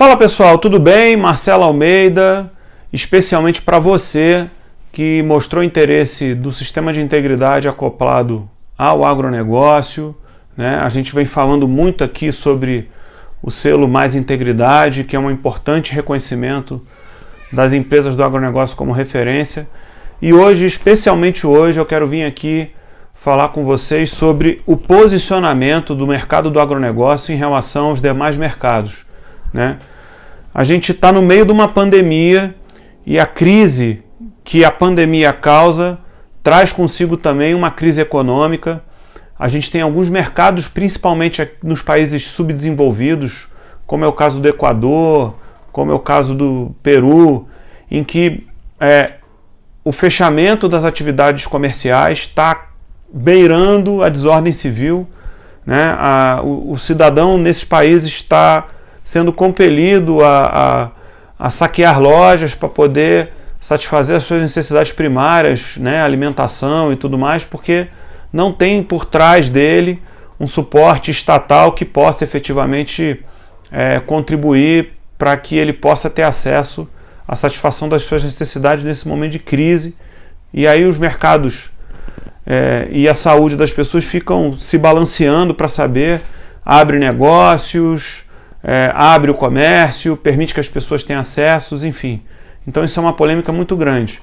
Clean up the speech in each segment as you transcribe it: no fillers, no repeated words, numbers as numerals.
Fala pessoal, tudo bem? Marcelo Almeida, especialmente para você que mostrou interesse do sistema de integridade acoplado ao agronegócio, né? A gente vem falando muito aqui sobre o selo Mais Integridade, que é um importante reconhecimento das empresas do agronegócio como referência. E hoje, especialmente hoje, eu quero vir aqui falar com vocês sobre o posicionamento do mercado do agronegócio em relação aos demais mercados, né? A gente está no meio de uma pandemia e a crise que a pandemia causa traz consigo também uma crise econômica. A gente tem alguns mercados, principalmente nos países subdesenvolvidos, como é o caso do Equador, como é o caso do Peru, em que o fechamento das atividades comerciais está beirando a desordem civil, né? O cidadão nesses países está sendo compelido a saquear lojas para poder satisfazer as suas necessidades primárias, né, alimentação e tudo mais, porque não tem por trás dele um suporte estatal que possa efetivamente contribuir para que ele possa ter acesso à satisfação das suas necessidades nesse momento de crise. E aí os mercados e a saúde das pessoas ficam se balanceando para saber, abre negócios, abre o comércio, permite que as pessoas tenham acessos, enfim. Então isso é uma polêmica muito grande.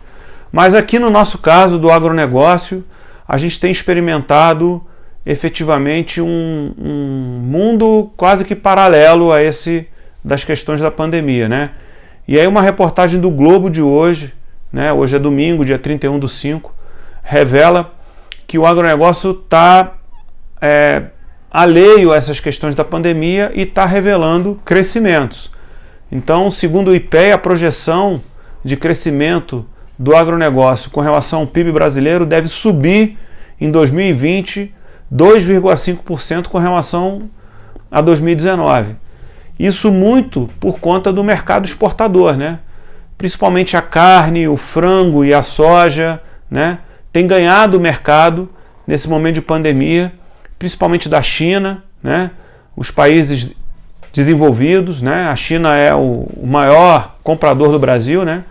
Mas aqui no nosso caso do agronegócio, a gente tem experimentado efetivamente um mundo quase que paralelo a esse das questões da pandemia, né? E aí uma reportagem do Globo de hoje, né, hoje é domingo, dia 31/5, revela que o agronegócio está alheio a essas questões da pandemia e está revelando crescimentos. Então, segundo o IPEA, a projeção de crescimento do agronegócio com relação ao PIB brasileiro deve subir em 2020 2,5% com relação a 2019. Isso muito por conta do mercado exportador, né? Principalmente a carne, o frango e a soja, né, tem ganhado o mercado nesse momento de pandemia, principalmente da China, né, os países desenvolvidos, né, a China é o maior comprador do Brasil, né,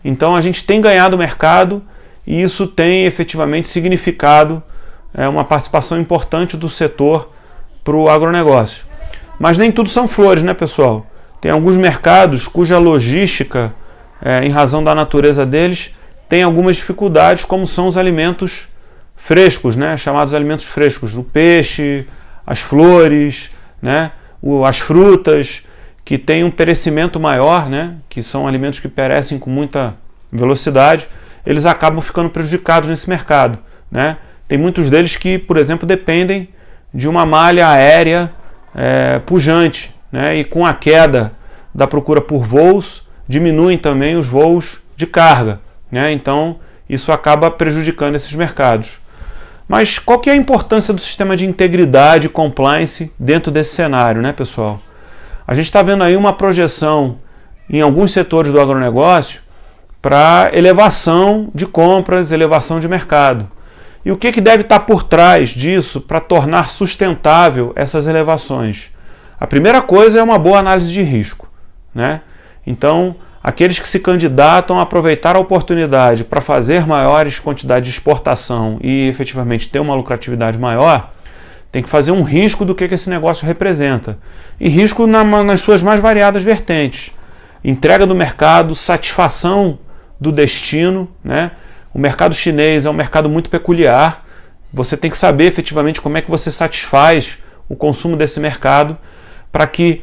então a gente tem ganhado o mercado e isso tem efetivamente significado uma participação importante do setor para o agronegócio. Mas nem tudo são flores, né, pessoal? Tem alguns mercados cuja logística, em razão da natureza deles, tem algumas dificuldades, como são os alimentos frescos, né, chamados alimentos frescos, o peixe, as flores, né, as frutas, que têm um perecimento maior, né, que são alimentos que perecem com muita velocidade, eles acabam ficando prejudicados nesse mercado, né? Tem muitos deles que, por exemplo, dependem de uma malha aérea pujante, né, e com a queda da procura por voos, diminuem também os voos de carga, né? Então isso acaba prejudicando esses mercados. Mas qual que é a importância do sistema de integridade e compliance dentro desse cenário, né, pessoal? A gente está vendo aí uma projeção em alguns setores do agronegócio para elevação de compras, elevação de mercado. E o que deve estar por trás disso para tornar sustentável essas elevações? A primeira coisa é uma boa análise de risco, né? Então, aqueles que se candidatam a aproveitar a oportunidade para fazer maiores quantidades de exportação e efetivamente ter uma lucratividade maior, tem que fazer um risco do que esse negócio representa. E risco nas suas mais variadas vertentes. Entrega do mercado, satisfação do destino, né? O mercado chinês é um mercado muito peculiar. Você tem que saber efetivamente como é que você satisfaz o consumo desse mercado para que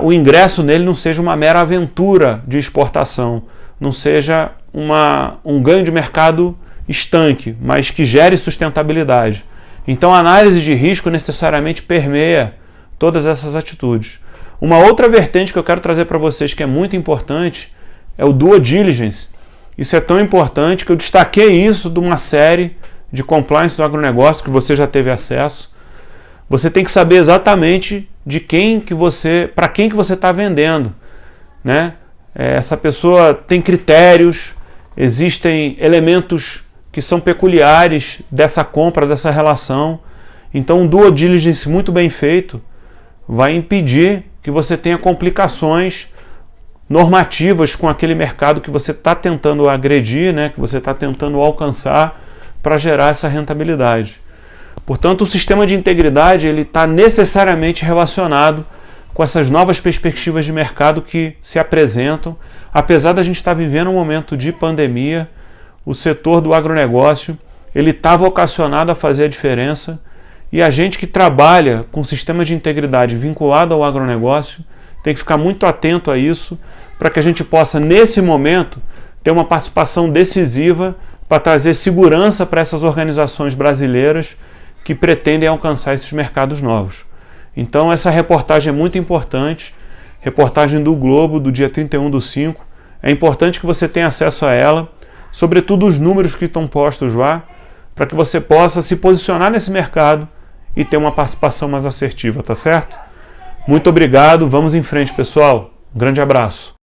o ingresso nele não seja uma mera aventura de exportação, não seja um ganho de mercado estanque, mas que gere sustentabilidade. Então a análise de risco necessariamente permeia todas essas atitudes. Uma outra vertente que eu quero trazer para vocês que é muito importante é o due diligence. Isso é tão importante que eu destaquei isso de uma série de compliance do agronegócio que você já teve acesso. Você tem que saber exatamente para quem que você está vendendo, né? Essa pessoa tem critérios, existem elementos que são peculiares dessa compra, dessa relação. Então um due diligence muito bem feito vai impedir que você tenha complicações normativas com aquele mercado que você está tentando agredir, né, que você está tentando alcançar para gerar essa rentabilidade. Portanto, o sistema de integridade ele está necessariamente relacionado com essas novas perspectivas de mercado que se apresentam. Apesar da gente estar vivendo um momento de pandemia, o setor do agronegócio ele está vocacionado a fazer a diferença, e a gente que trabalha com sistemas de integridade vinculado ao agronegócio tem que ficar muito atento a isso, para que a gente possa, nesse momento, ter uma participação decisiva para trazer segurança para essas organizações brasileiras que pretendem alcançar esses mercados novos. Então essa reportagem é muito importante, reportagem do Globo, do dia 31/5. É importante que você tenha acesso a ela, sobretudo os números que estão postos lá, para que você possa se posicionar nesse mercado e ter uma participação mais assertiva, tá certo? Muito obrigado, vamos em frente, pessoal. Um grande abraço.